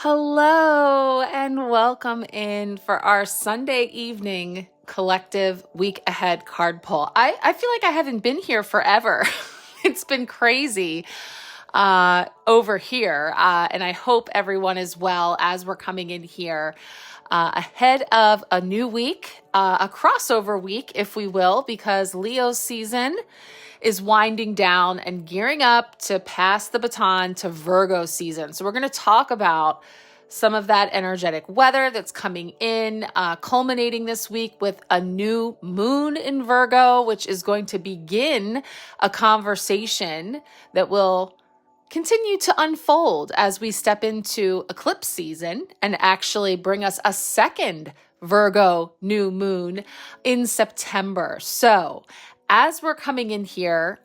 Hello and welcome in for our Sunday evening collective week ahead card pull. I feel like I haven't been here forever. It's been crazy over here, and I hope everyone is well as we're coming in here ahead of a new week, a crossover week, if we will, because Leo's season is winding down and gearing up to pass the baton to Virgo season. So we're going to talk about some of that energetic weather that's coming in, culminating this week with a new moon in Virgo, which is going to begin a conversation that will continue to unfold as we step into eclipse season and actually bring us a second Virgo new moon in September. So as we're coming in here,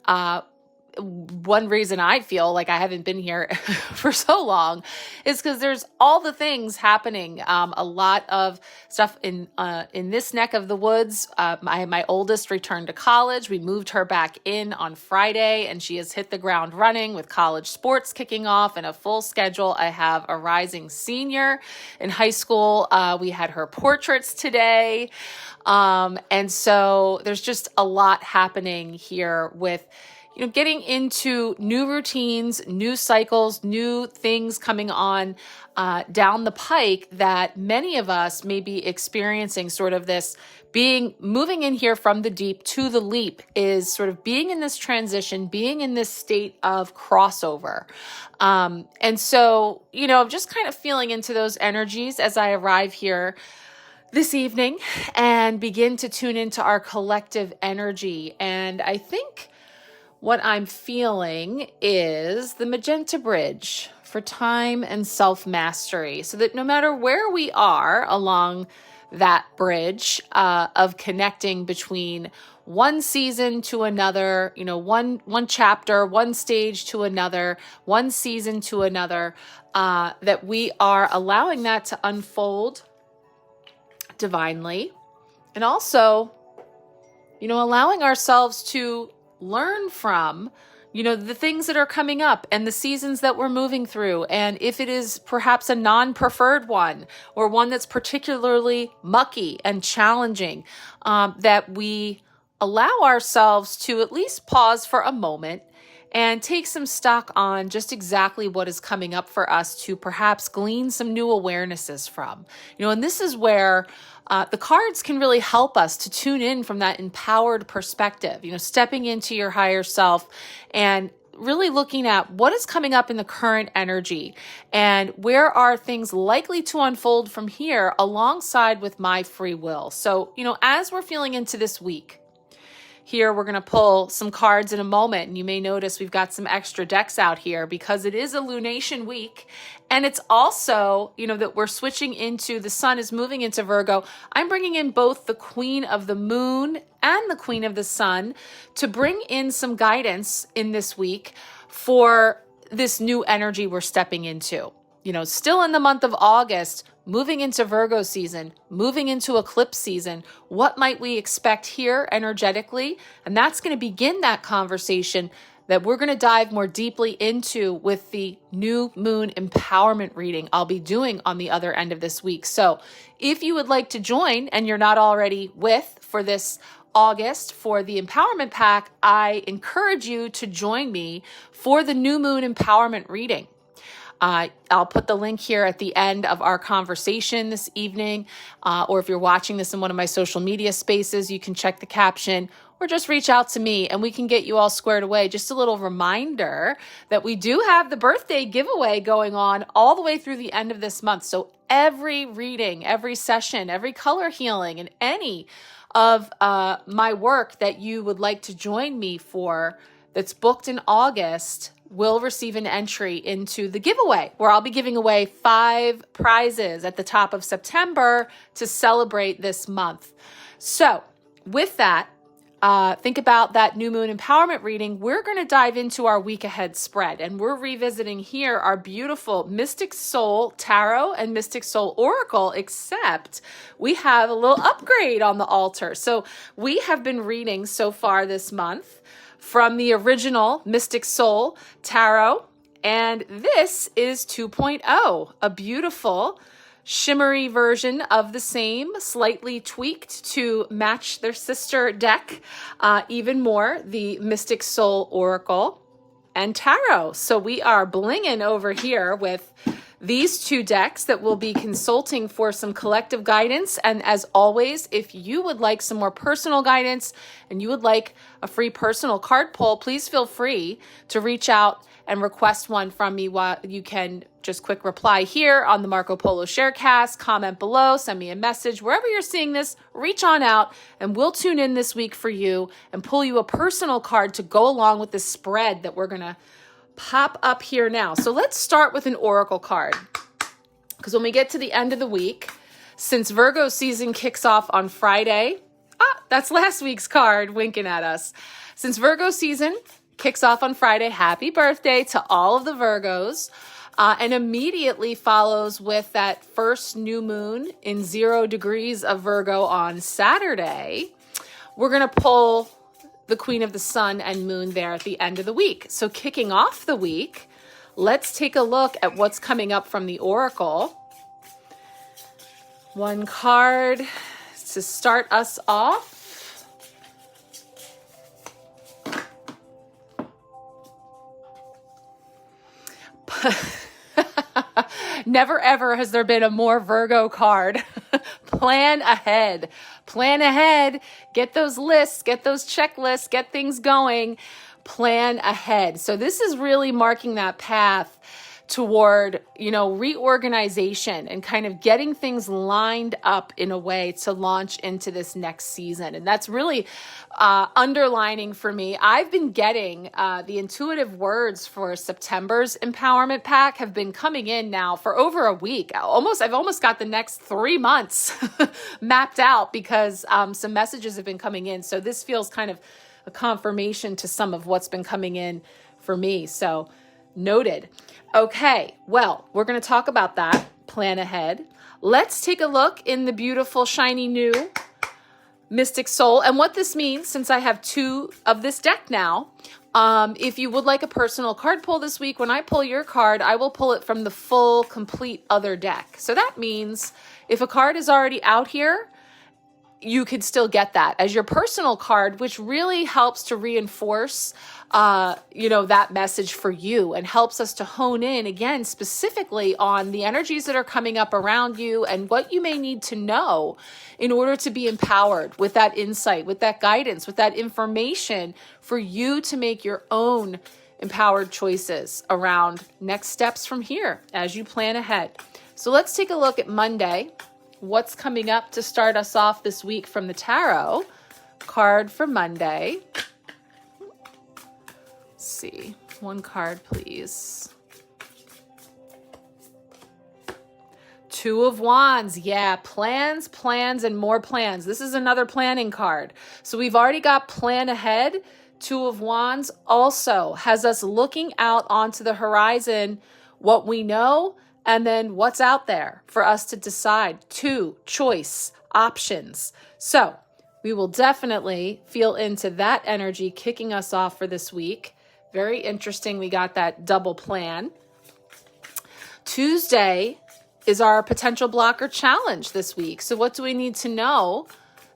one reason I feel like I haven't been here for so long is because there's all the things happening. A lot of stuff in this neck of the woods. My oldest returned to college. We moved her back in on Friday, and she has hit the ground running with college sports kicking off and a full schedule. I have a rising senior in high school. We had her portraits today. And so there's just a lot happening here with getting into new routines, new cycles, new things coming on down the pike that many of us may be experiencing. Sort of this moving in here from the deep to the leap is sort of being in this transition, being in this state of crossover. And so, I'm just kind of feeling into those energies as I arrive here this evening and begin to tune into our collective energy. And I think what I'm feeling is the magenta bridge for time and self-mastery, so that no matter where we are along that bridge of connecting between one season to another, one chapter, one stage to another, one season to another, that we are allowing that to unfold divinely, and also, allowing ourselves to learn from, the things that are coming up and the seasons that we're moving through. And if it is perhaps a non-preferred one or one that's particularly mucky and challenging, that we allow ourselves to at least pause for a moment and take some stock on just exactly what is coming up for us to perhaps glean some new awarenesses from. And this is where the cards can really help us to tune in from that empowered perspective, stepping into your higher self and really looking at what is coming up in the current energy and where are things likely to unfold from here alongside with my free will. So, as we're feeling into this week, here, we're going to pull some cards in a moment, and you may notice we've got some extra decks out here because it is a lunation week, and it's also, that we're switching into, the sun is moving into Virgo. I'm bringing in both the Queen of the Moon and the Queen of the Sun to bring in some guidance in this week for this new energy we're stepping into. Still in the month of August, moving into Virgo season, moving into eclipse season, what might we expect here energetically? And that's going to begin that conversation that we're going to dive more deeply into with the new moon empowerment reading I'll be doing on the other end of this week. So if you would like to join and you're not already for this August for the empowerment pack, I encourage you to join me for the new moon empowerment reading. I'll put the link here at the end of our conversation this evening, or if you're watching this in one of my social media spaces, you can check the caption or just reach out to me and we can get you all squared away. Just a little reminder that we do have the birthday giveaway going on all the way through the end of this month. So every reading, every session, every color healing, and any of my work that you would like to join me for that's booked in August will receive an entry into the giveaway, where I'll be giving away 5 prizes at the top of September to celebrate this month. So with that, think about that new moon empowerment reading. We're going to dive into our week ahead spread, and we're revisiting here our beautiful Mystic Soul Tarot and Mystic Soul Oracle, except we have a little upgrade on the altar. So we have been reading so far this month from the original Mystic Soul Tarot and this is 2.0, a beautiful shimmery version of the same, slightly tweaked to match their sister deck even more, the Mystic Soul Oracle and Tarot. So we are blinging over here with these two decks that we'll be consulting for some collective guidance. And as always, if you would like some more personal guidance and you would like a free personal card pull, please feel free to reach out and request one from me. While you can just quick reply here on the Marco Polo Sharecast, comment below, send me a message. Wherever you're seeing this, reach on out and we'll tune in this week for you and pull you a personal card to go along with the spread that we're going to pop up here now. So let's start with an oracle card, because when we get to the end of the week, since Virgo season kicks off on Friday, that's last week's card winking at us. Since Virgo season kicks off on Friday, happy birthday to all of the Virgos, and immediately follows with that first new moon in 0 degrees of Virgo on Saturday. We're going to pull the Queen of the Sun and Moon there at the end of the week. So kicking off the week, let's take a look at what's coming up from the Oracle. One card to start us off. Never ever has there been a more Virgo card. Plan ahead. Plan ahead. Get those lists, get those checklists, get things going. Plan ahead. So this is really marking that path toward, reorganization and kind of getting things lined up in a way to launch into this next season. And that's really underlining for me. I've been getting the intuitive words for September's empowerment pack have been coming in now for over a week. I've almost got the next 3 months mapped out because some messages have been coming in. So this feels kind of a confirmation to some of what's been coming in for me. So noted. Okay, well, we're going to talk about that. Plan ahead. Let's take a look in the beautiful, shiny new Mystic Soul and what this means, since I have 2 of this deck now. If you would like a personal card pull this week, when I pull your card, I will pull it from the full, complete other deck. So that means if a card is already out here, you could still get that as your personal card, which really helps to reinforce, that message for you and helps us to hone in again, specifically on the energies that are coming up around you and what you may need to know in order to be empowered with that insight, with that guidance, with that information for you to make your own empowered choices around next steps from here as you plan ahead. So let's take a look at Monday. What's coming up to start us off this week from the tarot card for Monday? Let's see. One card, please. 2 of Wands. Yeah, plans, and more plans. This is another planning card. So we've already got plan ahead. 2 of Wands also has us looking out onto the horizon, what we know, and then what's out there for us to decide. 2 choice options. So we will definitely feel into that energy kicking us off for this week. Very interesting. We got that double plan. Tuesday is our potential blocker challenge this week. So what do we need to know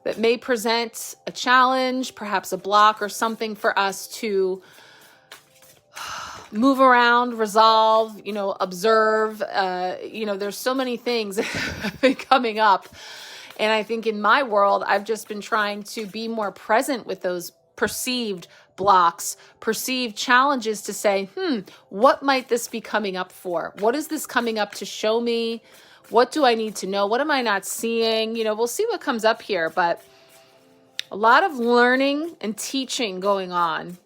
that may present a challenge, perhaps a block or something for us to move around, resolve, observe, there's so many things that have been coming up. And I think in my world, I've just been trying to be more present with those perceived blocks, perceived challenges to say, what might this be coming up for? What is this coming up to show me? What do I need to know? What am I not seeing? We'll see what comes up here, but a lot of learning and teaching going on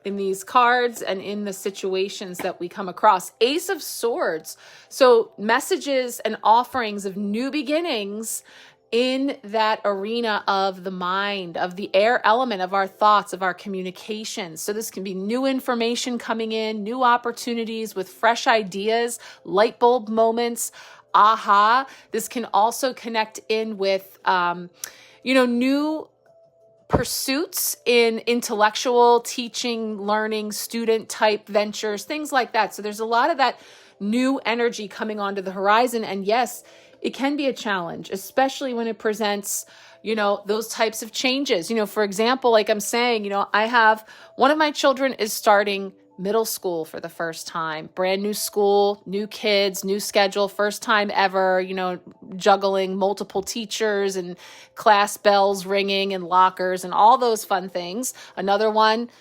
in these cards and in the situations that we come across. Ace of Swords. So messages and offerings of new beginnings in that arena of the mind, of the air element, of our thoughts, of our communications. So this can be new information coming in, new opportunities with fresh ideas, light bulb moments, aha. This can also connect in with, new pursuits in intellectual teaching, learning, student type ventures, things like that. So there's a lot of that new energy coming onto the horizon. And yes, it can be a challenge, especially when it presents, those types of changes. For example, like I'm saying, I have one of my children is starting middle school for the first time, brand new school, new kids, new schedule, first time ever, juggling multiple teachers and class bells ringing and lockers and all those fun things. Another one,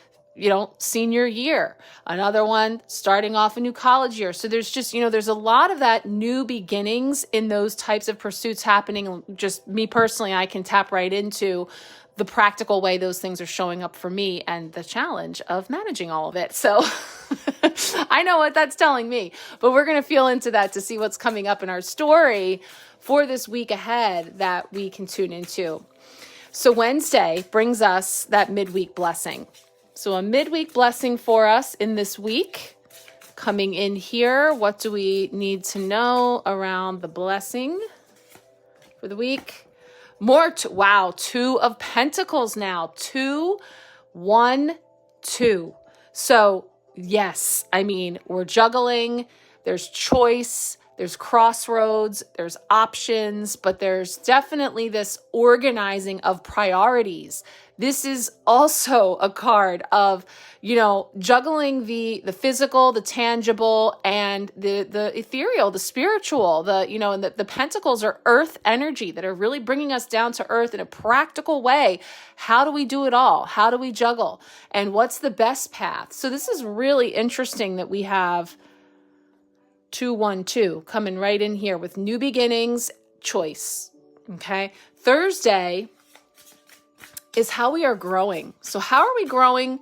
senior year, another one starting off a new college year. So there's just, there's a lot of that new beginnings in those types of pursuits happening. Just me personally, I can tap right into the practical way those things are showing up for me and the challenge of managing all of it. So I know what that's telling me, but we're going to feel into that to see what's coming up in our story for this week ahead that we can tune into. So Wednesday brings us that midweek blessing. So a midweek blessing for us in this week. Coming in here, what do we need to know around the blessing for the week? Wow, 2 of Pentacles now. 2, 1, 2. So yes, we're juggling. There's choice. There's crossroads. There's options. But there's definitely this organizing of priorities. This is also a card of, juggling the physical, the tangible, and the ethereal, the spiritual, and the pentacles are earth energy that are really bringing us down to earth in a practical way. How do we do it all? How do we juggle? And what's the best path? So this is really interesting that we have 2, 1, 2 coming right in here with new beginnings, choice. Okay. Thursday is how we are growing. So how are we growing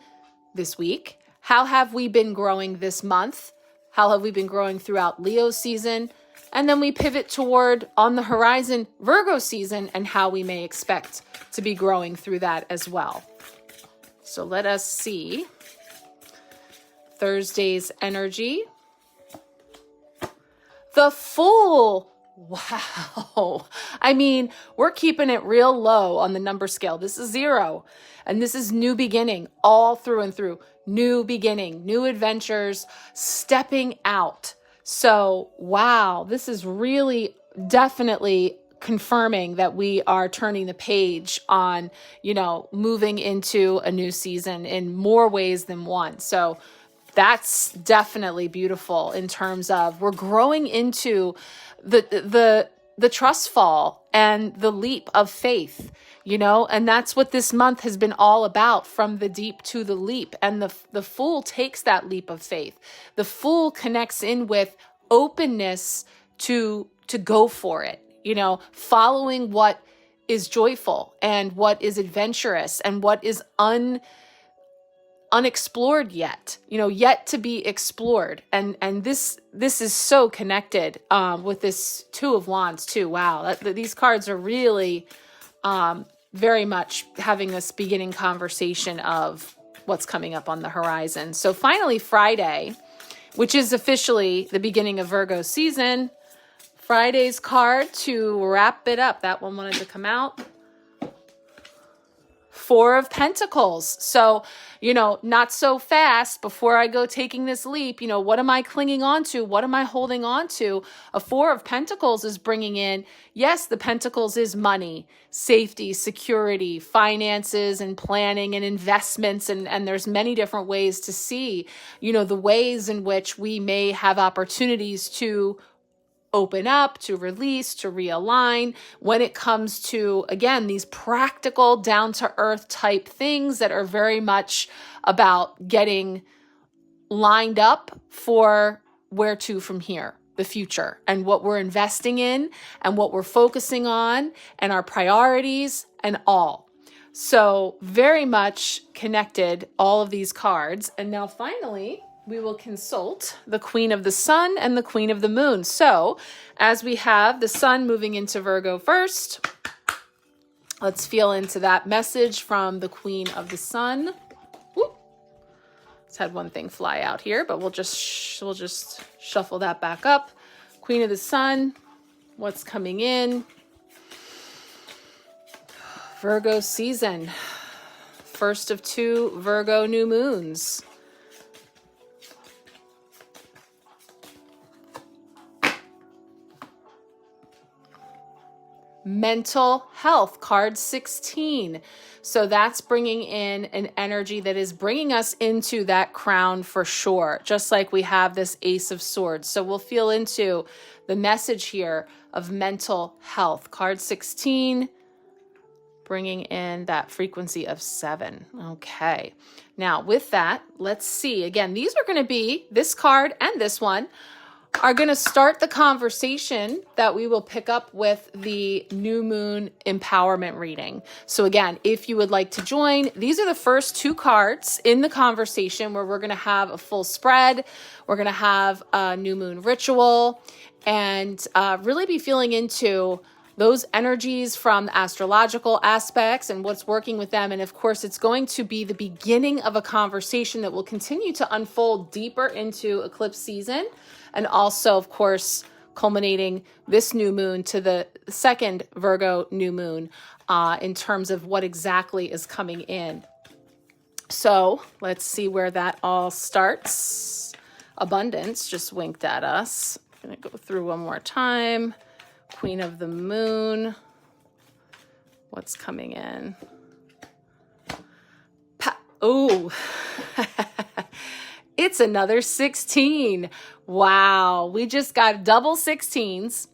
this week? How have we been growing this month? How have we been growing throughout Leo season? And then we pivot toward on the horizon Virgo season and how we may expect to be growing through that as well. So let us see Thursday's energy. The Fool. Wow. We're keeping it real low on the number scale. This is 0. And this is new beginning all through and through. New beginning, new adventures, stepping out. So, wow, this is really definitely confirming that we are turning the page on, moving into a new season in more ways than one. So that's definitely beautiful in terms of we're growing into the trust fall and the leap of faith, and that's what this month has been all about, from the deep to the leap. And the Fool takes that leap of faith. The Fool connects in with openness to go for it, following what is joyful and what is adventurous and what is unexplored yet, yet to be explored. And this is so connected with this 2 of Wands too. Wow. These cards are really very much having this beginning conversation of what's coming up on the horizon. So finally Friday, which is officially the beginning of Virgo season, Friday's card to wrap it up. That one wanted to come out. 4 of Pentacles. So, not so fast before I go taking this leap. What am I clinging on to? What am I holding on to? A 4 of Pentacles is bringing in, yes, the Pentacles is money, safety, security, finances, and planning and investments. And there's many different ways to see, the ways in which we may have opportunities to open up, to release, to realign when it comes to, again, these practical down to earth type things that are very much about getting lined up for where to from here, the future, and what we're investing in and what we're focusing on and our priorities and all. So very much connected, all of these cards. And now finally, we will consult the Queen of the Sun and the Queen of the Moon. So as we have the Sun moving into Virgo first, let's feel into that message from the Queen of the Sun. Whoop. Just had one thing fly out here, but we'll just shuffle that back up. Queen of the Sun, what's coming in? Virgo season. first of 2 Virgo new moons. Mental health, card 16. So that's bringing in an energy that is bringing us into that crown for sure, just like we have this Ace of Swords. So we'll feel into the message here of mental health. Card 16, bringing in that frequency of 7. Okay. Now with that, let's see. Again, these are going to be, this card and this one, are going to start the conversation that we will pick up with the new moon empowerment reading. So again, if you would like to join, these are the first 2 cards in the conversation where we're going to have a full spread. We're going to have a new moon ritual and really be feeling into those energies from the astrological aspects and what's working with them. And of course, it's going to be the beginning of a conversation that will continue to unfold deeper into eclipse season. And also, of course, culminating this new moon to the second Virgo new moon in terms of what exactly is coming in. So let's see where that all starts. Abundance just winked at us. I'm going to go through one more time. Queen of the Moon. What's coming in? Oh, it's another 16. Wow, we just got double 16s.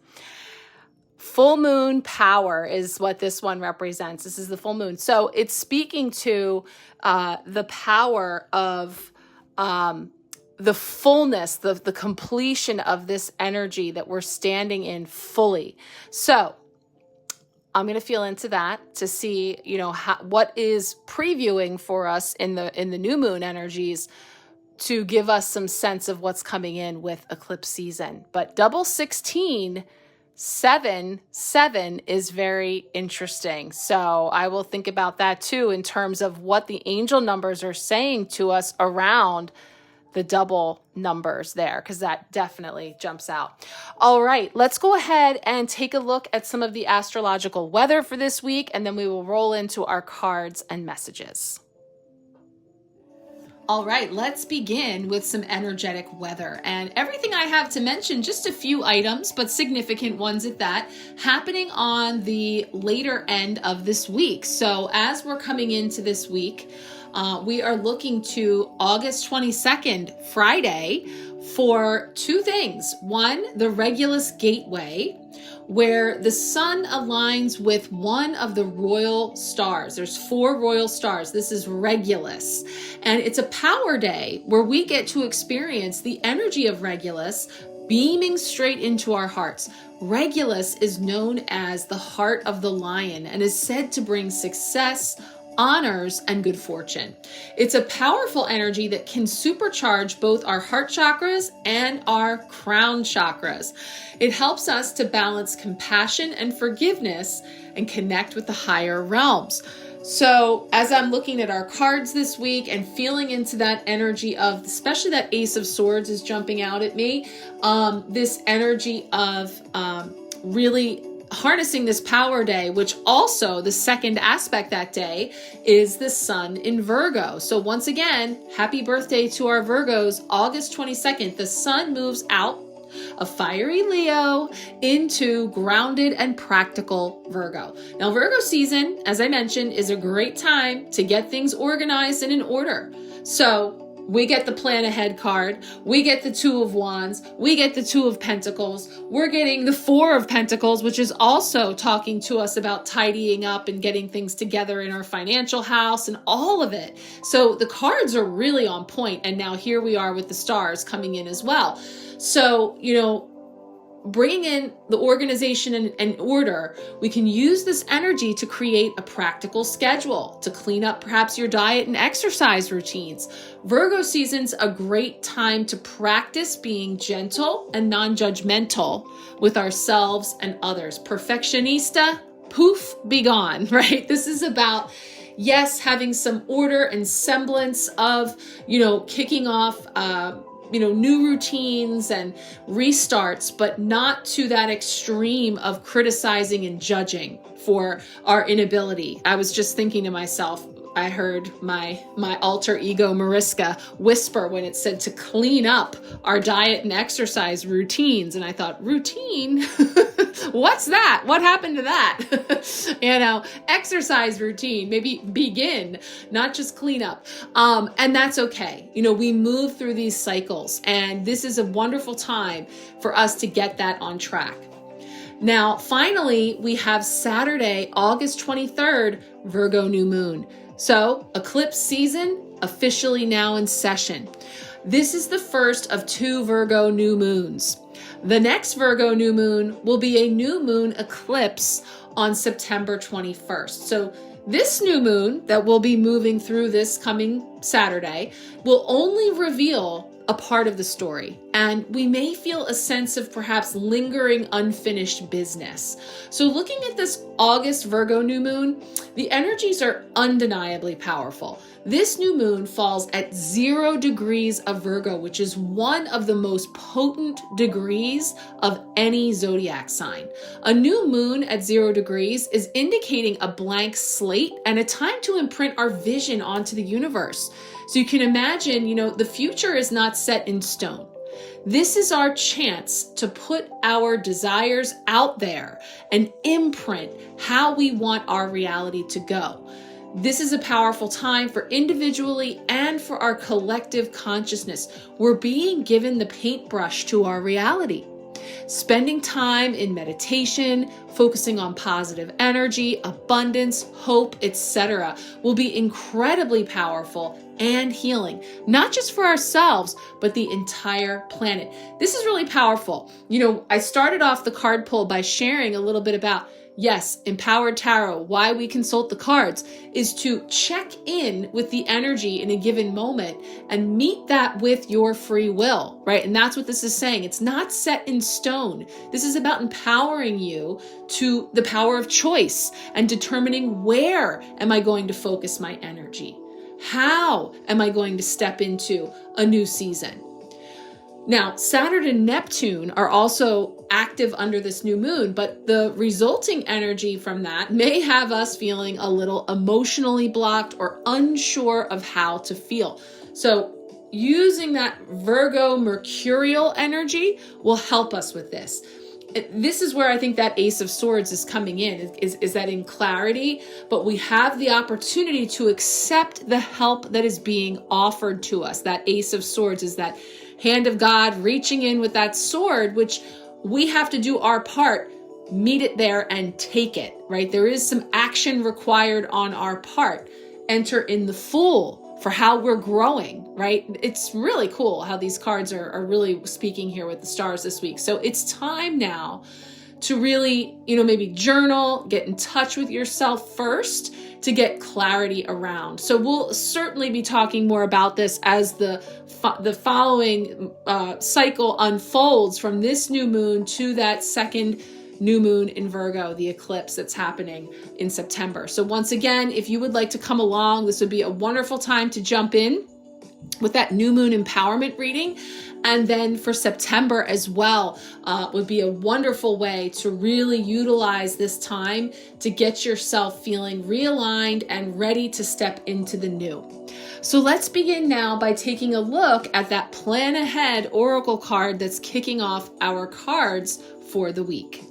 Full moon power is what this one represents. This is the full moon. So it's speaking to the power of the fullness, the completion of this energy that we're standing in fully. So I'm going to feel into that to see, you know, what is previewing for us in the new moon energies to give us some sense of what's coming in with eclipse season. But double 16, 7 is very interesting. So I will think about that too in terms of what the angel numbers are saying to us around the double numbers there, because that definitely jumps out. All right, let's go ahead and take a look at some of the astrological weather for this week, and then we will roll into our cards and messages. All right, let's begin with some energetic weather. And everything I have to mention, just a few items, but significant ones at that, happening on the later end of this week. So as we're coming into this week, we are looking to August 22nd, Friday, for 2 things. One, the Regulus gateway, where the sun aligns with one of the royal stars. There's 4 royal stars. This is Regulus. And it's a power day where we get to experience the energy of Regulus beaming straight into our hearts. Regulus is known as the heart of the lion and is said to bring success, honors, and good fortune. It's a powerful energy that can supercharge both our heart chakras and our crown chakras. It helps us to balance compassion and forgiveness and connect with the higher realms. So as I'm looking at our cards this week and feeling into that energy of, especially that Ace of Swords is jumping out at me, this energy of really harnessing this power day, which also the second aspect that day is the sun in Virgo. So once again, happy birthday to our Virgos. August 22nd, the sun moves out of fiery Leo into grounded and practical Virgo. Now, Virgo season, as I mentioned, is a great time to get things organized and in order. So we get the plan ahead card. We get the 2 of Wands. We get the 2 of Pentacles. We're getting the 4 of Pentacles, which is also talking to us about tidying up and getting things together in our financial house and all of it. So the cards are really on point. And now here we are with the stars coming in as well. So, you know, bringing in the organization and order, we can use this energy to create a practical schedule, to clean up perhaps your diet and exercise routines. Virgo season's a great time to practice being gentle and non-judgmental with ourselves and others. Perfectionista, poof, be gone, right? This is about, yes, having some order and semblance of, you know, kicking off, new routines and restarts, but not to that extreme of criticizing and judging for our inability. I was just thinking to myself, I heard my alter ego Mariska whisper when it said to clean up our diet and exercise routines. And I thought, routine? What's that? What happened to that? Exercise routine, maybe begin, not just clean up. And that's okay. We move through these cycles, and this is a wonderful time for us to get that on track. Now, finally, we have Saturday, August 23rd, Virgo new moon. So eclipse season officially now in session. This is the first of 2 Virgo new moons. The next Virgo new moon will be a new moon eclipse on September 21st. So this new moon that will be moving through this coming Saturday will only reveal a part of the story, and we may feel a sense of perhaps lingering unfinished business. So looking at this August Virgo new moon, the energies are undeniably powerful. This new moon falls at 0 degrees of Virgo, which is one of the most potent degrees of any zodiac sign. A new moon at 0 degrees is indicating a blank slate and a time to imprint our vision onto the universe. So you can imagine, the future is not set in stone. This is our chance to put our desires out there and imprint how we want our reality to go. This is a powerful time for individually and for our collective consciousness. We're being given the paintbrush to our reality. Spending time in meditation, focusing on positive energy, abundance, hope, etc. will be incredibly powerful and healing, not just for ourselves, but the entire planet. This is really powerful. I started off the card pull by sharing a little bit about, yes, Empowered Tarot, why we consult the cards, is to check in with the energy in a given moment and meet that with your free will, right? And that's what this is saying. It's not set in stone. This is about empowering you to the power of choice and determining where am I going to focus my energy? How am I going to step into a new season? Now, Saturn and Neptune are also active under this new moon, but the resulting energy from that may have us feeling a little emotionally blocked or unsure of how to feel. So using that Virgo mercurial energy will help us with this. This is where I think that Ace of Swords is coming in, is that in clarity, but we have the opportunity to accept the help that is being offered to us. That Ace of Swords is that hand of God reaching in with that sword, which we have to do our part, meet it there and take it, right? There is some action required on our part. Enter in the Fool for how we're growing, right? It's really cool how these cards are really speaking here with the stars this week. So it's time now to really, maybe journal, get in touch with yourself first to get clarity around. So we'll certainly be talking more about this as the following cycle unfolds from this new moon to that second new moon in Virgo, the eclipse that's happening in September. So once again, if you would like to come along, this would be a wonderful time to jump in with that new moon empowerment reading. And then for September as well, would be a wonderful way to really utilize this time to get yourself feeling realigned and ready to step into the new. So let's begin now by taking a look at that Plan Ahead Oracle card that's kicking off our cards for the week.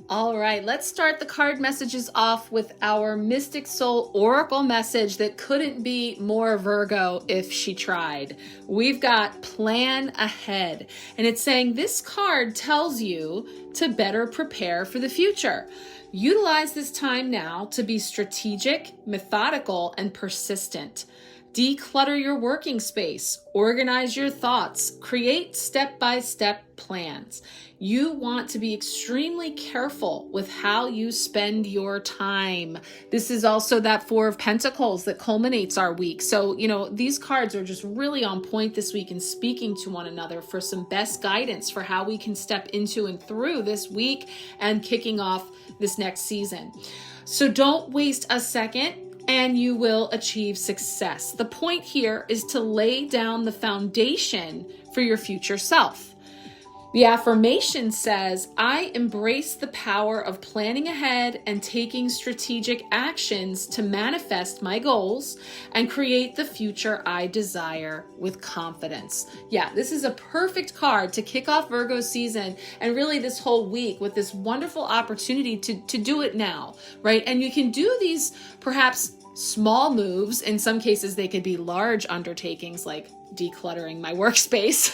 All right, let's start the card messages off with our Mystic Soul Oracle message that couldn't be more Virgo if she tried. We've got Plan Ahead, and it's saying this card tells you to better prepare for the future. Utilize this time now to be strategic, methodical, and persistent. Declutter your working space, organize your thoughts, create step-by-step plans. You want to be extremely careful with how you spend your time. This is also that Four of Pentacles that culminates our week. So, these cards are just really on point this week and speaking to one another for some best guidance for how we can step into and through this week and kicking off this next season. So don't waste a second, and you will achieve success. The point here is to lay down the foundation for your future self. The affirmation says, I embrace the power of planning ahead and taking strategic actions to manifest my goals and create the future I desire with confidence. Yeah, this is a perfect card to kick off Virgo season and really this whole week with this wonderful opportunity to do it now, right? And you can do these perhaps small moves. In some cases, they could be large undertakings like decluttering my workspace,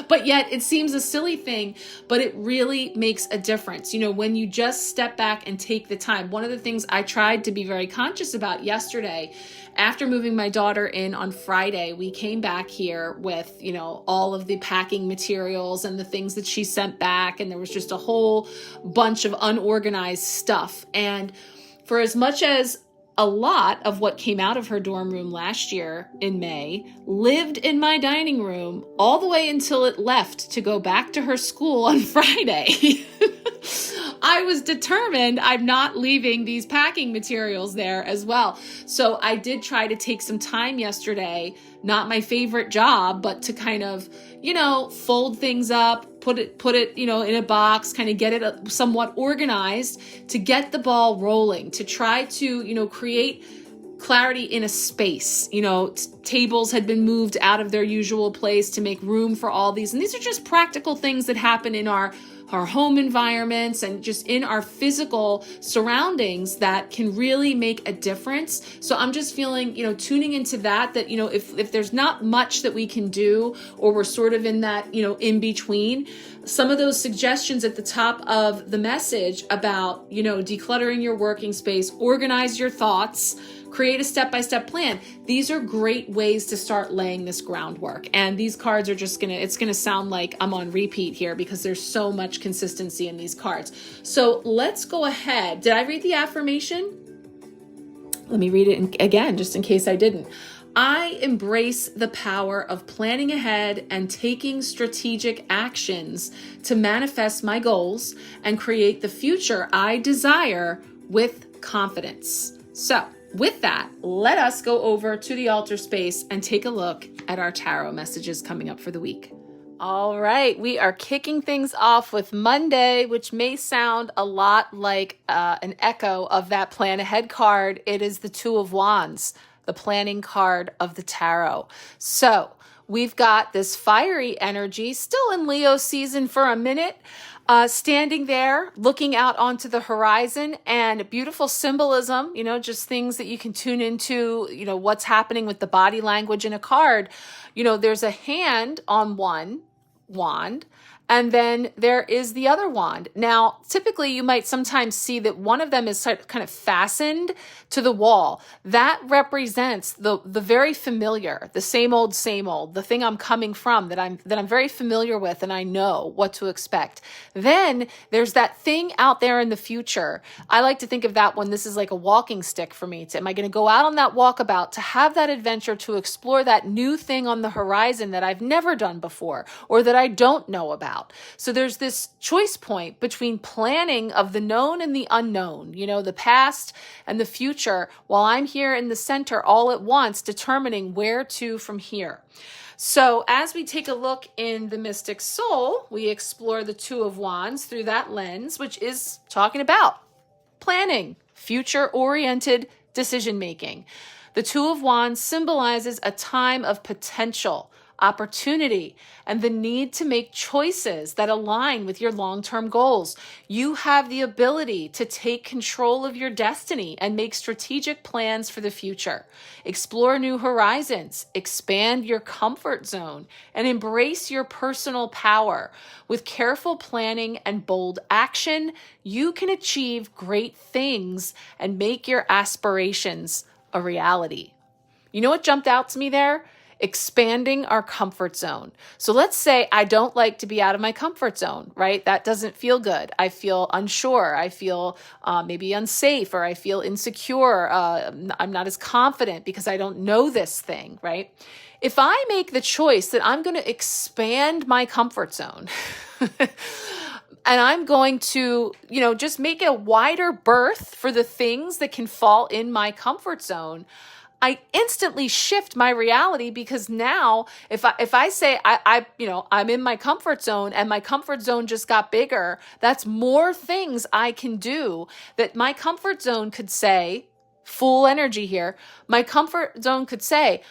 but yet it seems a silly thing, but it really makes a difference. You know, when you just step back and take the time. One of the things I tried to be very conscious about yesterday, after moving my daughter in on Friday, we came back here with, you know, all of the packing materials and the things that she sent back. And there was just a whole bunch of unorganized stuff. And for as much as a lot of what came out of her dorm room last year in May lived in my dining room all the way until it left to go back to her school on Friday. I was determined I'm not leaving these packing materials there as well. So I did try to take some time yesterday, not my favorite job, but to kind of, you know, fold things up, put it, you know, in a box, kind of get it somewhat organized to get the ball rolling, to try to, you know, create clarity in a space. You know, tables had been moved out of their usual place to make room for all these. And these are just practical things that happen in our home environments and just in our physical surroundings that can really make a difference. So I'm just feeling, you know, tuning into that, you know, if there's not much that we can do, or we're sort of in that, you know, in between, some of those suggestions at the top of the message about, you know, decluttering your working space, organize your thoughts, create a step-by-step plan. These are great ways to start laying this groundwork. And these cards are just it's gonna sound like I'm on repeat here because there's so much consistency in these cards. So let's go ahead. Did I read the affirmation? Let me read it again, just in case I didn't. I embrace the power of planning ahead and taking strategic actions to manifest my goals and create the future I desire with confidence. So, with that, let us go over to the altar space and take a look at our tarot messages coming up for the week. All right, we are kicking things off with Monday, which may sound a lot like an echo of that Plan Ahead card. It is the Two of Wands, the planning card of the tarot. So we've got this fiery energy, still in Leo season for a minute, standing there, looking out onto the horizon, and beautiful symbolism, you know, just things that you can tune into, you know, what's happening with the body language in a card. You know, there's a hand on one wand, and then there is the other wand. Now, typically you might sometimes see that one of them is kind of fastened to the wall. That represents the very familiar, the same old, the thing I'm coming from that I'm very familiar with, and I know what to expect. Then there's that thing out there in the future. I like to think of that one. This is like a walking stick for me. Am I going to go out on that walkabout to have that adventure, to explore that new thing on the horizon that I've never done before or that I don't know about? So there's this choice point between planning of the known and the unknown, you know, the past and the future, while I'm here in the center all at once, determining where to from here. So as we take a look in the Mystic Soul, we explore the Two of Wands through that lens, which is talking about planning, future-oriented decision-making. The Two of Wands symbolizes a time of potential, opportunity, and the need to make choices that align with your long-term goals. You have the ability to take control of your destiny and make strategic plans for the future. Explore new horizons, expand your comfort zone, and embrace your personal power. With careful planning and bold action, you can achieve great things and make your aspirations a reality. You know what jumped out to me there? Expanding our comfort zone. So let's say I don't like to be out of my comfort zone, right? That doesn't feel good. I feel unsure. I feel maybe unsafe, or I feel insecure. I'm not as confident because I don't know this thing, right? If I make the choice that I'm going to expand my comfort zone and I'm going to, you know, just make a wider berth for the things that can fall in my comfort zone, I instantly shift my reality, because now if I say I'm in my comfort zone and my comfort zone just got bigger, that's more things I can do that my comfort zone could say, full energy here. My comfort zone could say,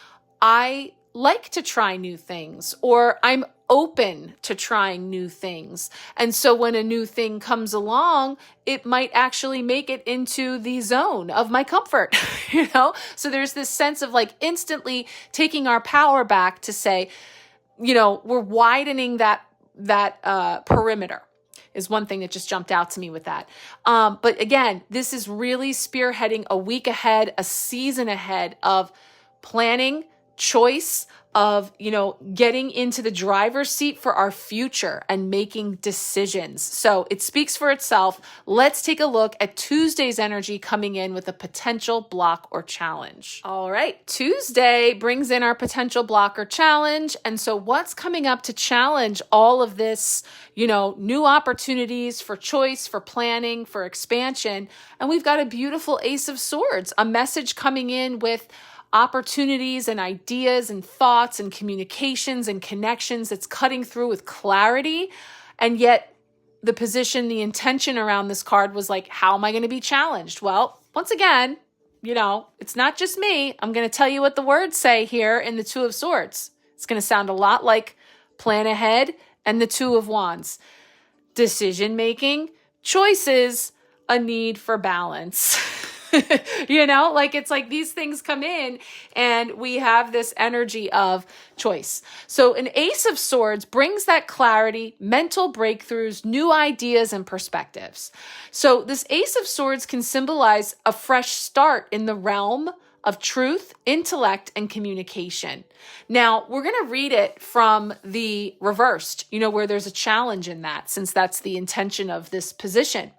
I like to try new things, or I'm open to trying new things. And so when a new thing comes along, it might actually make it into the zone of my comfort, So there's this sense of like instantly taking our power back to say, we're widening that perimeter is one thing that just jumped out to me with that. But again, this is really spearheading a week ahead, a season ahead of planning, choice, of, getting into the driver's seat for our future and making decisions. So it speaks for itself. Let's take a look at Tuesday's energy coming in with a potential block or challenge. All right. Tuesday brings in our potential block or challenge. And so what's coming up to challenge all of this, new opportunities for choice, for planning, for expansion? And we've got a beautiful Ace of Swords, a message coming in with opportunities and ideas and thoughts and communications and connections that's cutting through with clarity. And yet the position, the intention around this card was like, how am I going to be challenged? Well, once again, it's not just me. I'm going to tell you what the words say here in the Two of Swords. It's going to sound a lot like plan ahead and the Two of Wands. Decision-making, choices, a need for balance. It's like these things come in and we have this energy of choice. So an Ace of Swords brings that clarity, mental breakthroughs, new ideas and perspectives. So this Ace of Swords can symbolize a fresh start in the realm of truth, intellect, and communication. Now, we're going to read it from the reversed, where there's a challenge in that, since that's the intention of this position,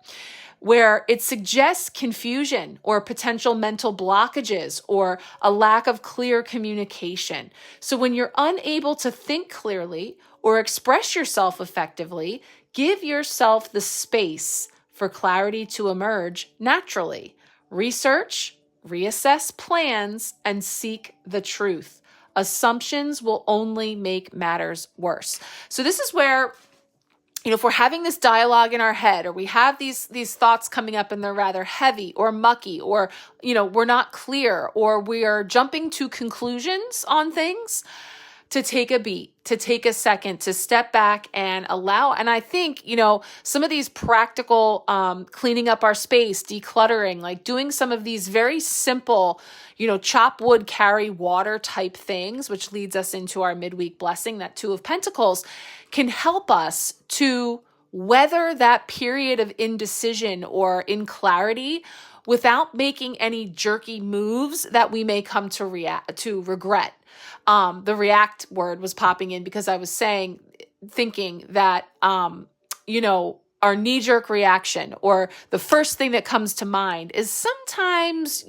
where it suggests confusion or potential mental blockages or a lack of clear communication. So when you're unable to think clearly or express yourself effectively, give yourself the space for clarity to emerge naturally. Research, reassess plans, and seek the truth. Assumptions will only make matters worse. So this is where, if we're having this dialogue in our head, or we have these thoughts coming up and they're rather heavy or mucky, or, we're not clear, or we are jumping to conclusions on things, to take a beat, to take a second, to step back and allow. And I think, some of these practical cleaning up our space, decluttering, like doing some of these very simple, chop wood, carry water type things, which leads us into our midweek blessing, that Two of Pentacles, can help us to weather that period of indecision or inclarity without making any jerky moves that we may come to regret. The react word was popping in because I was thinking that, our knee-jerk reaction or the first thing that comes to mind is sometimes,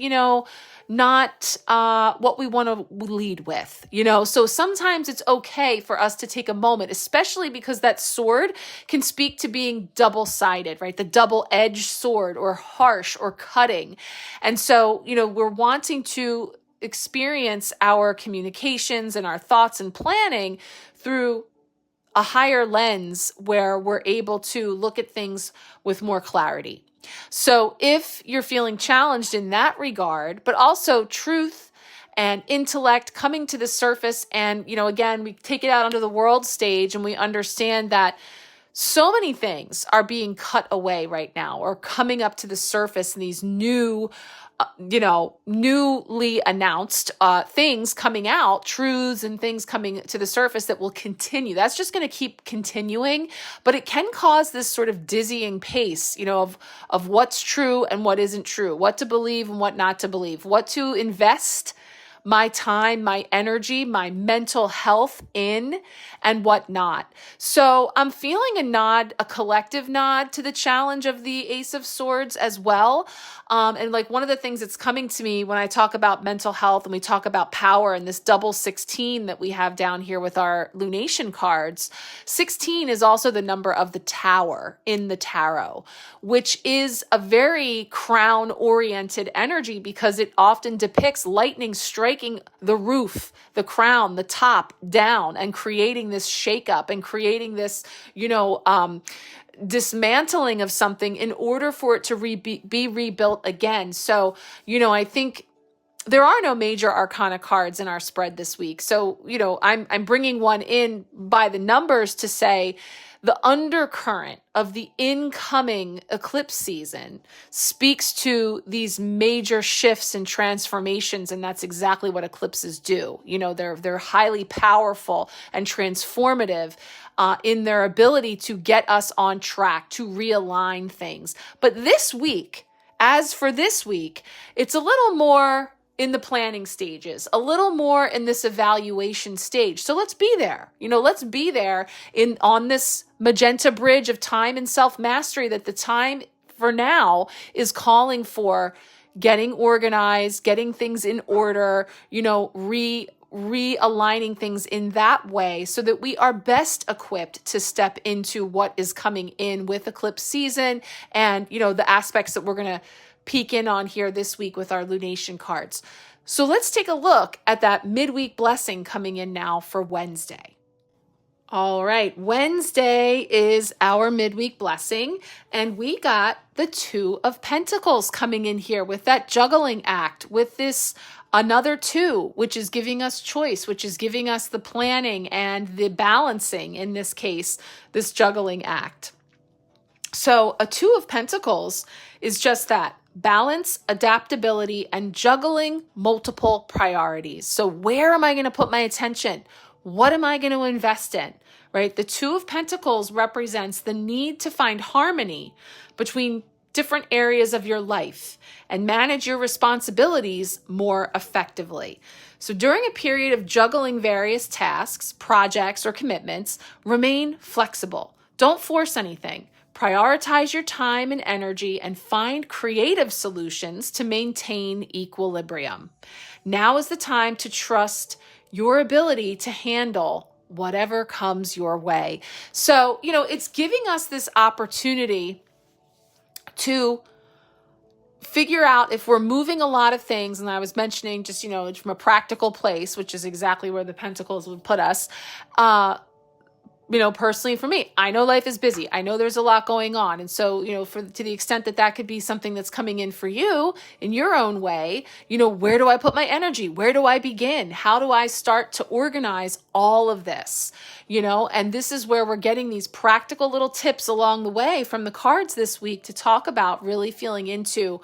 not what we want to lead with, So sometimes it's okay for us to take a moment, especially because that sword can speak to being double-sided, right? The double-edged sword, or harsh or cutting. And so, we're wanting to experience our communications and our thoughts and planning through a higher lens where we're able to look at things with more clarity. So if you're feeling challenged in that regard, but also truth and intellect coming to the surface, and, again, we take it out onto the world stage and we understand that so many things are being cut away right now or coming up to the surface, and these new, newly announced things coming out, truths and things coming to the surface that will continue. That's just going to keep continuing, but it can cause this sort of dizzying pace, of what's true and what isn't true, what to believe and what not to believe, what to invest my time, my energy, my mental health in, and whatnot. So I'm feeling a nod, a collective nod to the challenge of the Ace of Swords as well. And like one of the things that's coming to me when I talk about mental health and we talk about power and this double 16 that we have down here with our lunation cards, 16 is also the number of the tower in the tarot, which is a very crown-oriented energy because it often depicts lightning striking the roof, the crown, the top down, and creating this shakeup and creating this, dismantling of something in order for it to be rebuilt again. So, I think there are no major arcana cards in our spread this week. So, I'm bringing one in by the numbers to say the undercurrent of the incoming eclipse season speaks to these major shifts and transformations, and that's exactly what eclipses do. They're highly powerful and transformative in their ability to get us on track, to realign things. But this week, as for this week, it's a little more in the planning stages, a little more in this evaluation stage. So let's be there. Let's be there on this magenta bridge of time and self-mastery that the time for now is calling for getting organized, getting things in order, realigning things in that way so that we are best equipped to step into what is coming in with eclipse season and, the aspects that we're going to peek in on here this week with our lunation cards. So let's take a look at that midweek blessing coming in now for Wednesday. All right, Wednesday is our midweek blessing, and we got the Two of Pentacles coming in here with that juggling act, with this another two, which is giving us choice, which is giving us the planning and the balancing, in this case, this juggling act. So a Two of Pentacles is just that. Balance, adaptability, and juggling multiple priorities. So where am I going to put my attention? What am I going to invest in? Right? The Two of Pentacles represents the need to find harmony between different areas of your life and manage your responsibilities more effectively. So during a period of juggling various tasks, projects, or commitments, remain flexible. Don't force anything. Prioritize your time and energy and find creative solutions to maintain equilibrium. Now is the time to trust your ability to handle whatever comes your way. So, it's giving us this opportunity to figure out if we're moving a lot of things. And I was mentioning just, from a practical place, which is exactly where the Pentacles would put us, personally for me, I know life is busy. I know there's a lot going on. And so, to the extent that could be something that's coming in for you in your own way, where do I put my energy? Where do I begin? How do I start to organize all of this? And this is where we're getting these practical little tips along the way from the cards this week to talk about really feeling into,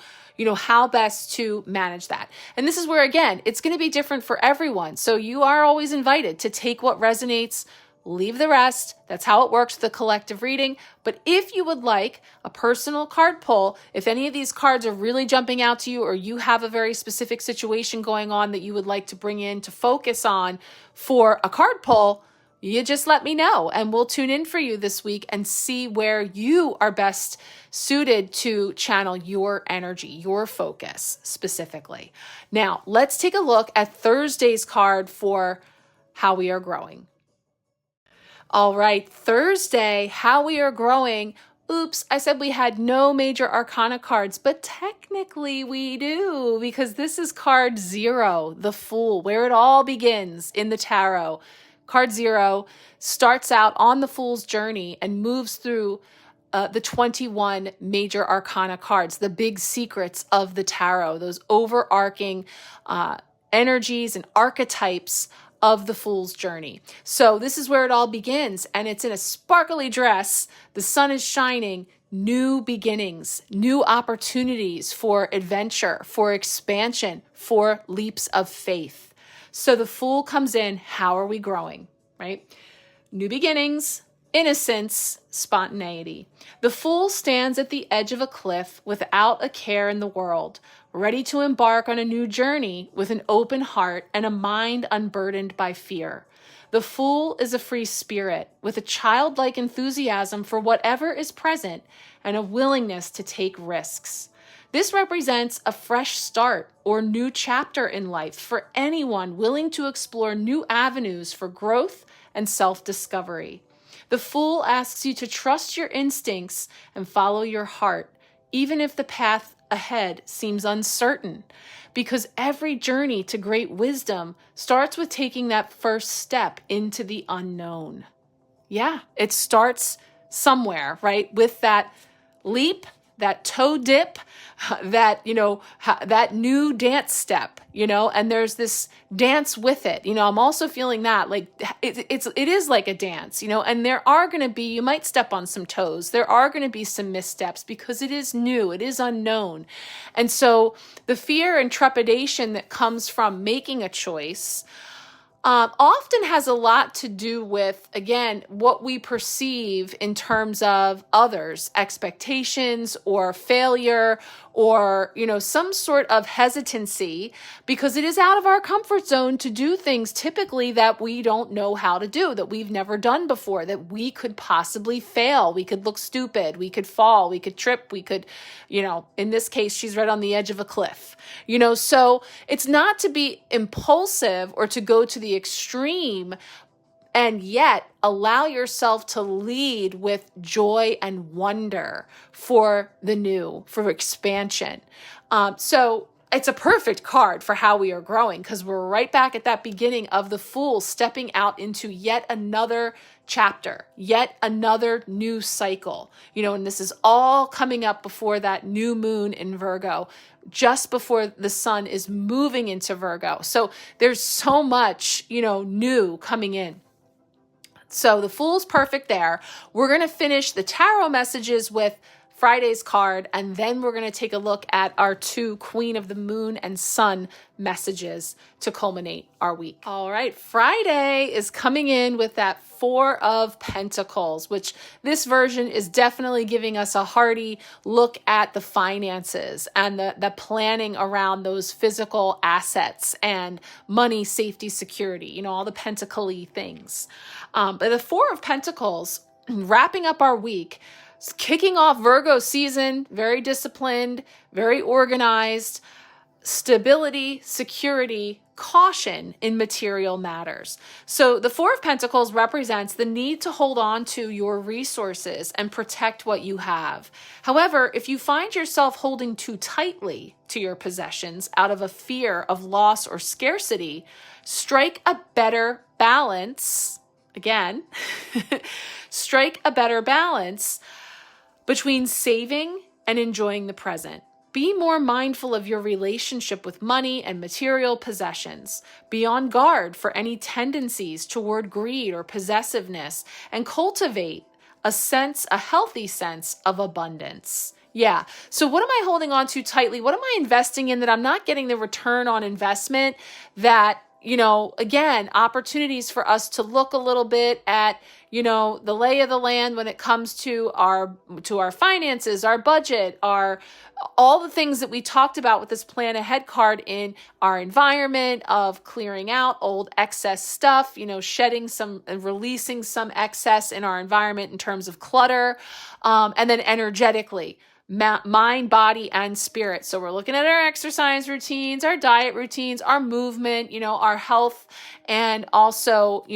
how best to manage that. And this is where, again, it's going to be different for everyone. So you are always invited to take what resonates, leave the rest. That's how it works with the collective reading. But if you would like a personal card pull, if any of these cards are really jumping out to you, or you have a very specific situation going on that you would like to bring in to focus on for a card pull, you just let me know and we'll tune in for you this week and see where you are best suited to channel your energy, your focus specifically. Now, let's take a look at Thursday's card for how we are growing. All right, Thursday, how we are growing. Oops, I said we had no major arcana cards, but technically we do, because this is card 0, the Fool, where it all begins in the tarot. Card 0 starts out on the Fool's journey and moves through the 21 major arcana cards, the big secrets of the tarot, those overarching energies and archetypes of the Fool's journey. So this is where it all begins, and it's in a sparkly dress. The sun is shining, new beginnings, new opportunities for adventure, for expansion, for leaps of faith. So the Fool comes in. How are we growing, right? New beginnings, Innocence, spontaneity. The fool stands at the edge of a cliff without a care in the world, ready to embark on a new journey with an open heart and a mind unburdened by fear. The fool is a free spirit with a childlike enthusiasm for whatever is present and a willingness to take risks. This represents a fresh start or new chapter in life for anyone willing to explore new avenues for growth and self-discovery. The fool asks you to trust your instincts and follow your heart, even if the path ahead seems uncertain, because every journey to great wisdom starts with taking that first step into the unknown. Yeah, it starts somewhere, right? With that leap, that toe dip, that, that new dance step, and there's this dance with it. I'm also feeling that like it is like a dance, and there are going to be, you might step on some toes. There are going to be some missteps because it is new, it is unknown. And so the fear and trepidation that comes from making a choice often has a lot to do with, again, what we perceive in terms of others' expectations or failure or, some sort of hesitancy, because it is out of our comfort zone to do things typically that we don't know how to do, that we've never done before, that we could possibly fail. We could look stupid. We could fall. We could trip. We could, in this case, she's right on the edge of a cliff, so it's not to be impulsive or to go to the extreme, and yet allow yourself to lead with joy and wonder for the new, for expansion. So it's a perfect card for how we are growing, because we're right back at that beginning of the Fool stepping out into yet another chapter, yet another new cycle, and this is all coming up before that new moon in Virgo, just before the sun is moving into Virgo. So there's so much, new coming in. So the Fool's perfect there. We're going to finish the tarot messages with Friday's card, and then we're going to take a look at our two Queen of the Moon and Sun messages to culminate our week. All right, Friday is coming in with that Four of Pentacles, which this version is definitely giving us a hearty look at the finances and the planning around those physical assets and money, safety, security, all the pentacle-y things. But the Four of Pentacles, wrapping up our week, kicking off Virgo season, very disciplined, very organized, stability, security, caution in material matters. So the Four of Pentacles represents the need to hold on to your resources and protect what you have. However, if you find yourself holding too tightly to your possessions out of a fear of loss or scarcity, strike a better balance. Again, strike a better balance between saving and enjoying the present. Be more mindful of your relationship with money and material possessions. Be on guard for any tendencies toward greed or possessiveness, and cultivate a healthy sense of abundance. Yeah. So what am I holding on to tightly? What am I investing in that I'm not getting the return on investment that, again, opportunities for us to look a little bit at, the lay of the land when it comes to our finances, our budget, all the things that we talked about with this plan ahead card in our environment of clearing out old excess stuff, shedding some and releasing some excess in our environment in terms of clutter, and then energetically, mind, body, and spirit. So we're looking at our exercise routines, our diet routines, our movement, our health, and also,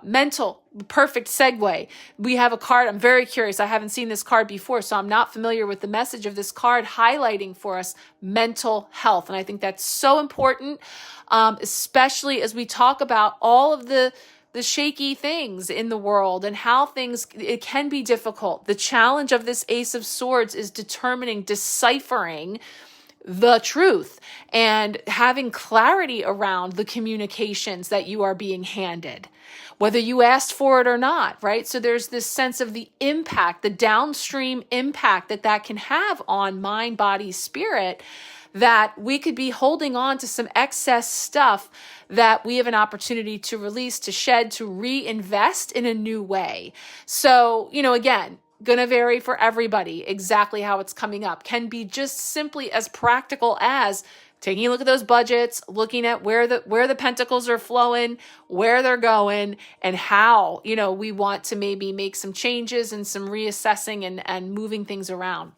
mental. Perfect segue. We have a card. I'm very curious. I haven't seen this card before, so I'm not familiar with the message of this card highlighting for us mental health. And I think that's so important, especially as we talk about all of the shaky things in the world and how it can be difficult. The challenge of this Ace of Swords is deciphering the truth and having clarity around the communications that you are being handed, whether you asked for it or not, right? So there's this sense of the impact, the downstream impact that can have on mind, body, spirit, that we could be holding on to some excess stuff that we have an opportunity to release, to shed, to reinvest in a new way. So, again, going to vary for everybody exactly how it's coming up. Can be just simply as practical as taking a look at those budgets, looking at where the pentacles are flowing, where they're going, and how, we want to maybe make some changes and some reassessing and moving things around.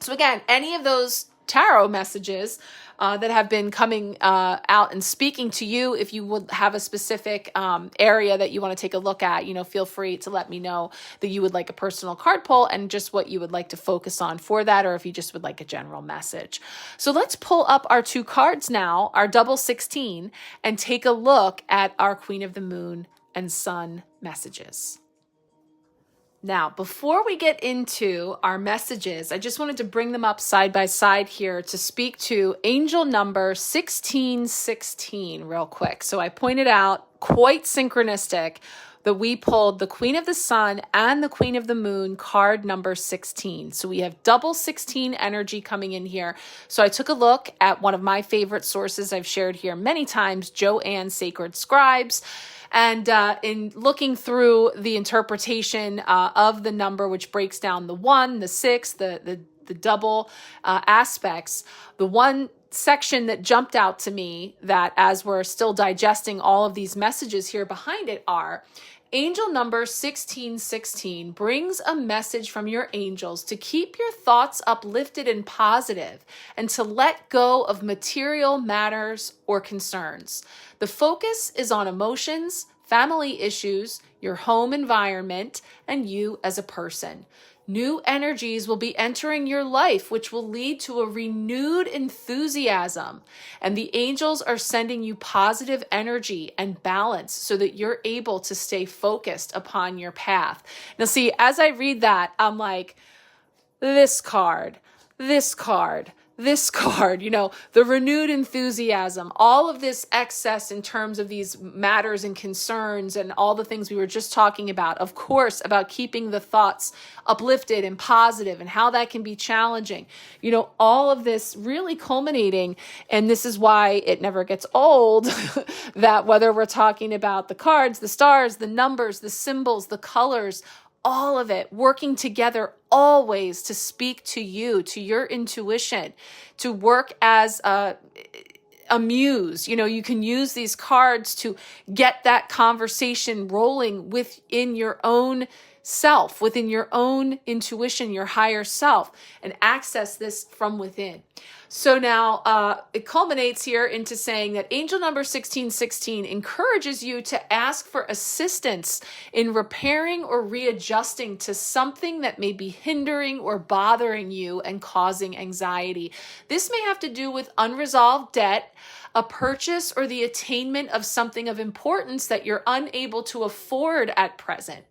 So again, any of those tarot messages that have been coming out and speaking to you, if you would have a specific area that you want to take a look at, feel free to let me know that you would like a personal card pull and just what you would like to focus on for that, or if you just would like a general message. So let's pull up our 2 cards now, our double 16, and take a look at our Queen of the Moon and Sun messages. Now, before we get into our messages, I just wanted to bring them up side by side here to speak to angel number 1616 real quick. So I pointed out, quite synchronistic, that we pulled the Queen of the Sun and the Queen of the Moon card number 16. So we have double 16 energy coming in here. So I took a look at one of my favorite sources I've shared here many times, Joanne Sacred Scribes. And in looking through the interpretation of the number, which breaks down the 1, the 6, the double aspects, the one section that jumped out to me that as we're still digesting all of these messages here behind it are, angel number 1616 brings a message from your angels to keep your thoughts uplifted and positive and to let go of material matters or concerns. The focus is on emotions, family issues, your home environment, and you as a person. New energies will be entering your life, which will lead to a renewed enthusiasm. And the angels are sending you positive energy and balance so that you're able to stay focused upon your path. Now, see, as I read that, I'm like, this card, this card, this card, the renewed enthusiasm, all of this excess in terms of these matters and concerns and all the things we were just talking about, of course, about keeping the thoughts uplifted and positive and how that can be challenging, all of this really culminating. And this is why it never gets old that whether we're talking about the cards, the stars, the numbers, the symbols, the colors, all of it working together always to speak to you, to your intuition, to work as a muse. You can use these cards to get that conversation rolling within your own self, within your own intuition, your higher self, and access this from within. So now it culminates here into saying that angel number 1616 encourages you to ask for assistance in repairing or readjusting to something that may be hindering or bothering you and causing anxiety. This may have to do with unresolved debt, a purchase, or the attainment of something of importance that you're unable to afford at present.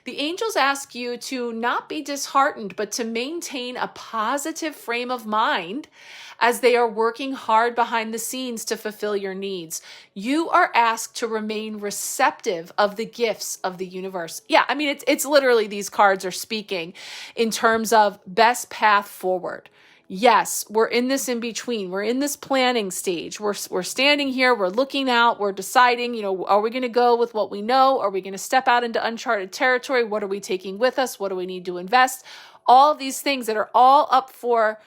The angels ask you to not be disheartened, but to maintain a positive frame of mind as they are working hard behind the scenes to fulfill your needs. You are asked to remain receptive of the gifts of the universe. Yeah, I mean, it's literally these cards are speaking in terms of best path forward. Yes, we're in this in between. We're in this planning stage. We're standing here. We're looking out. We're deciding, are we going to go with what we know? Are we going to step out into uncharted territory? What are we taking with us? What do we need to invest? All of these things that are all up for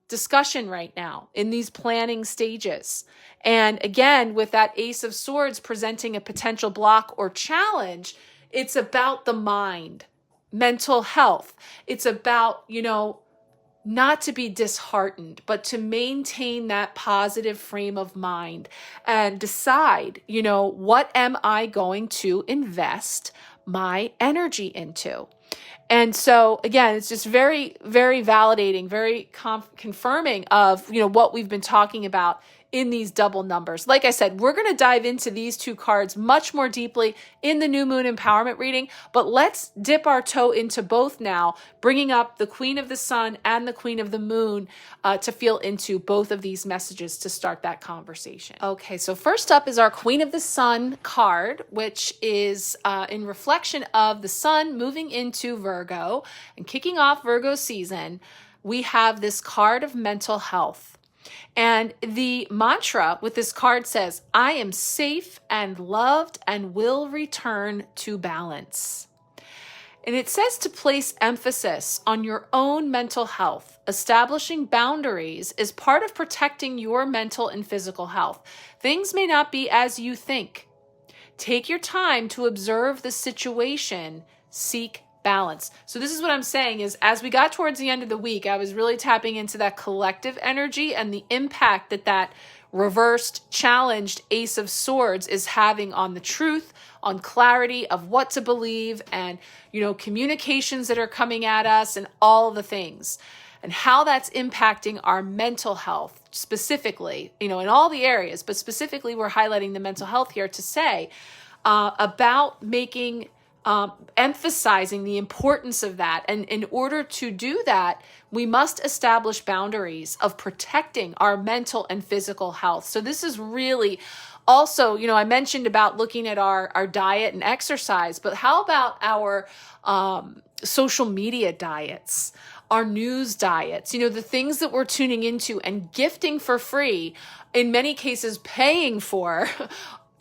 discussion right now in these planning stages. And again, with that Ace of Swords presenting a potential block or challenge, it's about the mind, mental health. It's about, not to be disheartened, but to maintain that positive frame of mind and decide, what am I going to invest my energy into? And so again, it's just very, very validating, very confirming of, what we've been talking about in these double numbers. Like I said, we're going to dive into these 2 cards much more deeply in the new moon empowerment reading, but let's dip our toe into both now, bringing up the Queen of the Sun and the Queen of the Moon to feel into both of these messages to start that conversation. Okay, so first up is our Queen of the Sun card, which is in reflection of the sun moving into Virgo and kicking off Virgo season. We have this card of mental health. And the mantra with this card says, I am safe and loved and will return to balance. And it says to place emphasis on your own mental health. Establishing boundaries is part of protecting your mental and physical health. Things may not be as you think. Take your time to observe the situation. Seek balance. So this is what I'm saying is, as we got towards the end of the week, I was really tapping into that collective energy and the impact that that reversed, challenged Ace of Swords is having on the truth, on clarity of what to believe, and, communications that are coming at us and all the things, and how that's impacting our mental health specifically, in all the areas, but specifically we're highlighting the mental health here to say about making emphasizing the importance of that. And in order to do that, we must establish boundaries of protecting our mental and physical health. So this is really also, I mentioned about looking at our diet and exercise, but how about our social media diets, our news diets, the things that we're tuning into and gifting for free, in many cases paying for,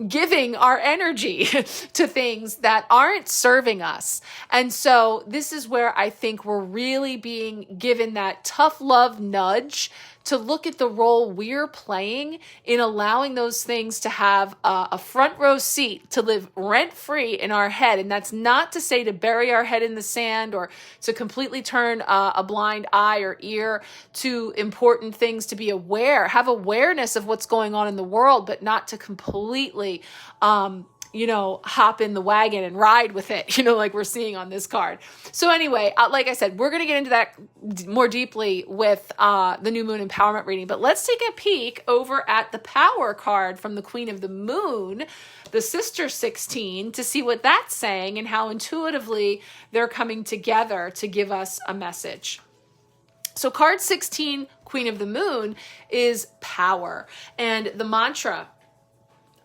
giving our energy to things that aren't serving us. And so this is where I think we're really being given that tough love nudge to look at the role we're playing in allowing those things to have a front row seat, to live rent-free in our head. And that's not to say to bury our head in the sand or to completely turn a blind eye or ear to important things, to be aware, have awareness of what's going on in the world, but not to completely hop in the wagon and ride with it, like we're seeing on this card. So anyway, like I said, we're going to get into that more deeply with the new moon empowerment reading, but let's take a peek over at the power card from the Queen of the Moon, the sister 16, to see what that's saying and how intuitively they're coming together to give us a message. So card 16, Queen of the Moon, is power. And the mantra,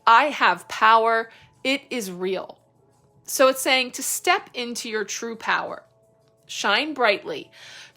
I have power. It is real. So it's saying to step into your true power. Shine brightly.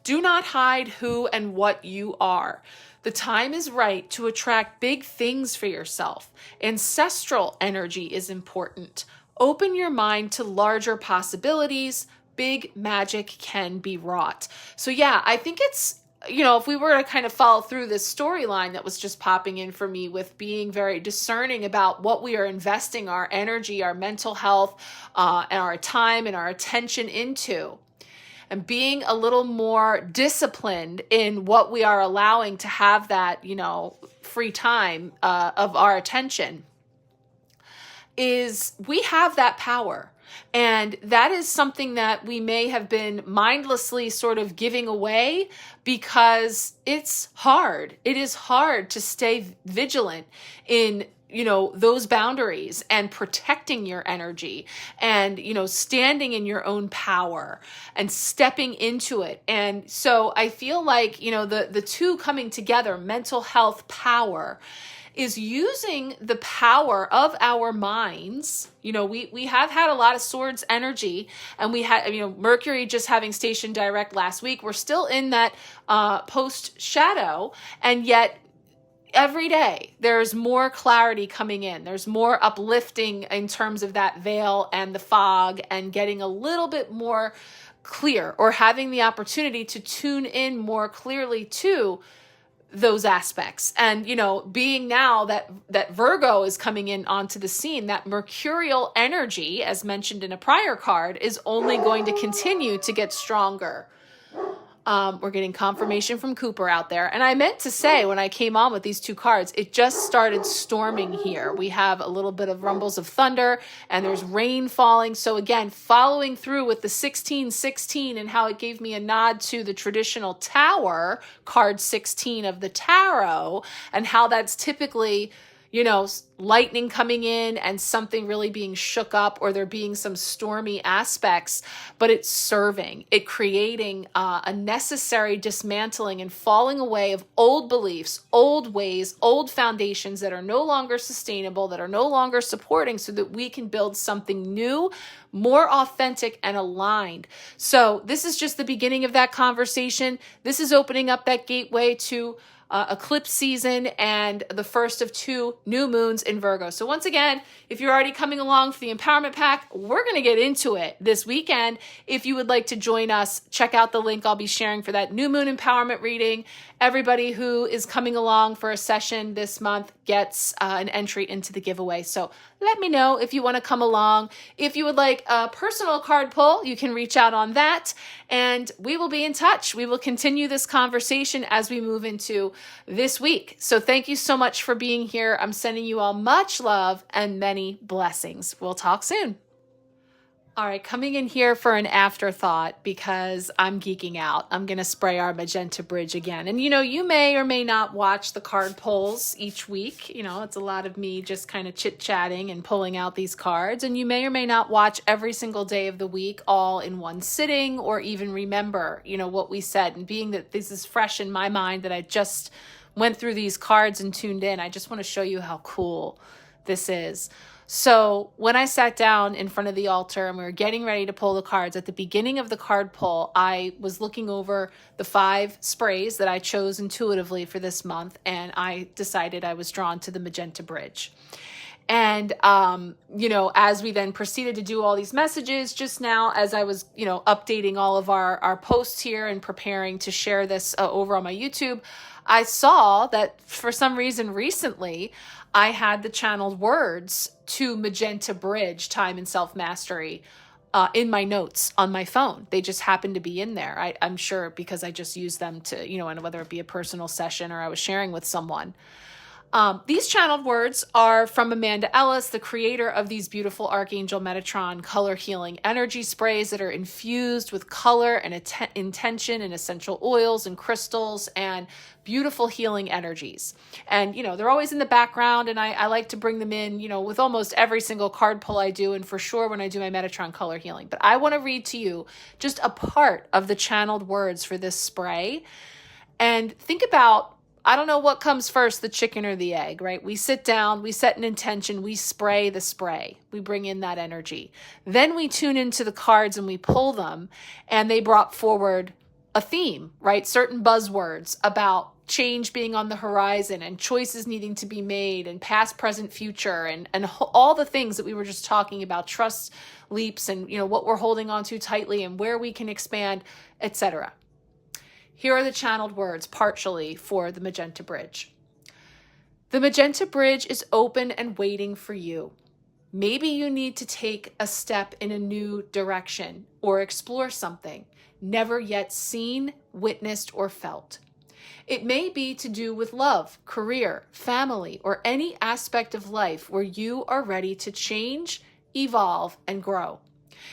Do not hide who and what you are. The time is right to attract big things for yourself. Ancestral energy is important. Open your mind to larger possibilities. Big magic can be wrought. So yeah, I think it's, if we were to kind of follow through this storyline that was just popping in for me with being very discerning about what we are investing our energy, our mental health, and our time and our attention into, and being a little more disciplined in what we are allowing to have that, free time of our attention, is we have that power. And that is something that we may have been mindlessly sort of giving away because it's hard. It is hard to stay vigilant in, those boundaries and protecting your energy and, standing in your own power and stepping into it. And so I feel like, the two coming together, mental health, power, is using the power of our minds. We have had a lot of swords energy, and we had, Mercury just having station direct last week. We're still in that post shadow, and yet every day there's more clarity coming in. There's more uplifting in terms of that veil and the fog, and getting a little bit more clear, or having the opportunity to tune in more clearly to those aspects. And, being now that Virgo is coming in onto the scene, that mercurial energy, as mentioned in a prior card, is only going to continue to get stronger. We're getting confirmation from Cooper out there. And I meant to say, when I came on with these two cards, it just started storming here. We have a little bit of rumbles of thunder, and there's rain falling. So again, following through with the 1616 and how it gave me a nod to the traditional tower, card 16 of the tarot, and how that's typically, lightning coming in and something really being shook up, or there being some stormy aspects, but it's serving, it creating a necessary dismantling and falling away of old beliefs, old ways, old foundations that are no longer sustainable, that are no longer supporting, so that we can build something new, more authentic and aligned. So this is just the beginning of that conversation. This is opening up that gateway to eclipse season and the first of 2 new moons in Virgo. So once again, if you're already coming along for the Empowerment Pack, we're going to get into it this weekend. If you would like to join us, check out the link I'll be sharing for that new moon empowerment reading. Everybody who is coming along for a session this month gets an entry into the giveaway. So let me know if you want to come along. If you would like a personal card pull, you can reach out on that, and we will be in touch. We will continue this conversation as we move into this week. So thank you so much for being here. I'm sending you all much love and many blessings. We'll talk soon. All right, coming in here for an afterthought because I'm geeking out. I'm going to spray our magenta bridge again. And, you may or may not watch the card pulls each week. It's a lot of me just kind of chit-chatting and pulling out these cards. And you may or may not watch every single day of the week all in one sitting, or even remember, what we said. And being that this is fresh in my mind, that I just went through these cards and tuned in, I just want to show you how cool this is. So when I sat down in front of the altar and we were getting ready to pull the cards, at the beginning of the card pull, I was looking over the 5 sprays that I chose intuitively for this month, and I decided I was drawn to the magenta bridge. And, as we then proceeded to do all these messages just now, as I was, updating all of our posts here and preparing to share this over on my YouTube, I saw that for some reason recently, I had the channeled words to Magenta Bridge, Time and Self-Mastery, in my notes on my phone. They just happened to be in there. I'm sure because I just used them to, and whether it be a personal session or I was sharing with someone. These channeled words are from Amanda Ellis, the creator of these beautiful Archangel Metatron Color Healing energy sprays that are infused with color and intention and essential oils and crystals and beautiful healing energies. And, they're always in the background, and I like to bring them in, with almost every single card pull I do, and for sure when I do my Metatron Color Healing. But I want to read to you just a part of the channeled words for this spray. And think about, I don't know what comes first, the chicken or the egg, right? We sit down, we set an intention, we spray the spray. We bring in that energy. Then we tune into the cards and we pull them, and they brought forward a theme, right? Certain buzzwords about change being on the horizon and choices needing to be made and past, present, future, and all the things that we were just talking about, trust leaps and, what we're holding on to tightly and where we can expand, etc. Here are the channeled words partially for the Magenta Bridge. The Magenta Bridge is open and waiting for you. Maybe you need to take a step in a new direction or explore something never yet seen, witnessed, or felt. It may be to do with love, career, family, or any aspect of life where you are ready to change, evolve, and grow.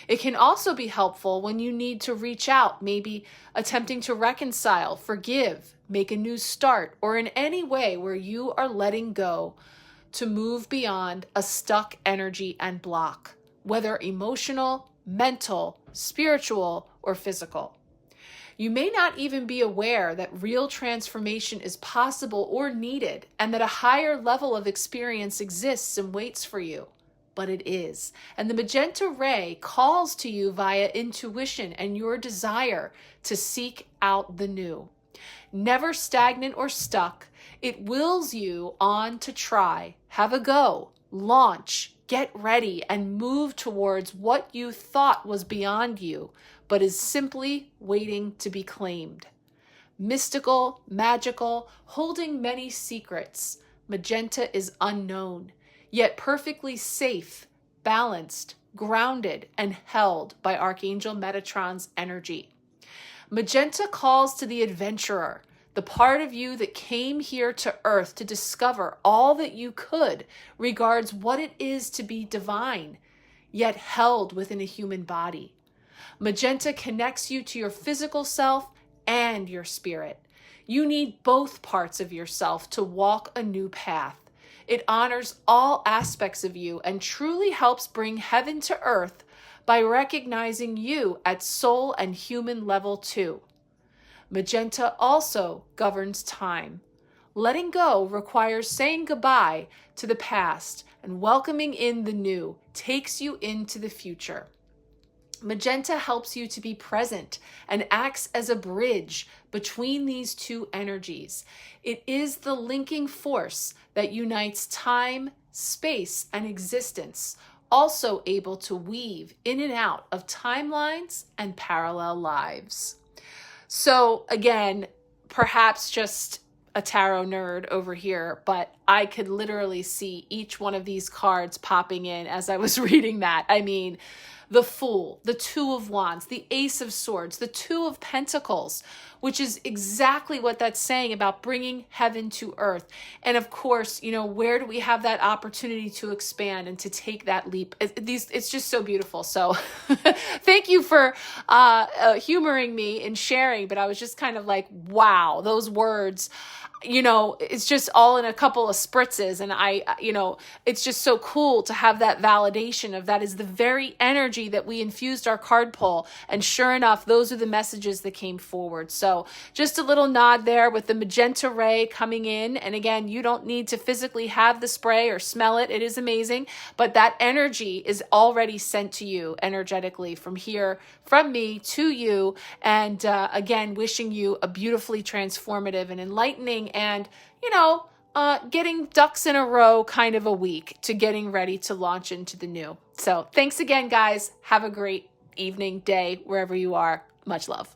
It can also be helpful when you need to reach out, maybe attempting to reconcile, forgive, make a new start, or in any way where you are letting go to move beyond a stuck energy and block, whether emotional, mental, spiritual, or physical. You may not even be aware that real transformation is possible or needed, and that a higher level of experience exists and waits for you. But it is. And the magenta ray calls to you via intuition and your desire to seek out the new. Never stagnant or stuck, it wills you on to try, have a go, launch, get ready, and move towards what you thought was beyond you, but is simply waiting to be claimed. Mystical, magical, holding many secrets, magenta is unknown, yet perfectly safe, balanced, grounded, and held by Archangel Metatron's energy. Magenta calls to the adventurer, the part of you that came here to Earth to discover all that you could regards what it is to be divine, yet held within a human body. Magenta connects you to your physical self and your spirit. You need both parts of yourself to walk a new path. It honors all aspects of you and truly helps bring heaven to earth by recognizing you at soul and human level too. Magenta also governs time. Letting go requires saying goodbye to the past, and welcoming in the new takes you into the future. Magenta helps you to be present and acts as a bridge between these two energies. It is the linking force that unites time, space, and existence, also able to weave in and out of timelines and parallel lives. So again, perhaps just a tarot nerd over here, but I could literally see each one of these cards popping in as I was reading that. I mean, the Fool, the Two of Wands, the Ace of Swords, the Two of Pentacles, which is exactly what that's saying about bringing heaven to earth. And of course, you know, where do we have that opportunity to expand and to take that leap? It's just so beautiful. So thank you for humoring me and sharing, but I was just kind of like, wow, those words, you know, it's just all in a couple of spritzes. And it's just so cool to have that validation of that is the very energy that we infused our card pull. And sure enough, those are the messages that came forward. So just a little nod there with the magenta ray coming in. And again, you don't need to physically have the spray or smell it. It is amazing. But that energy is already sent to you energetically from here, from me to you. And again, wishing you a beautifully transformative and enlightening and, getting ducks in a row kind of a week to getting ready to launch into the new. So thanks again, guys. Have a great evening, day, wherever you are. Much love.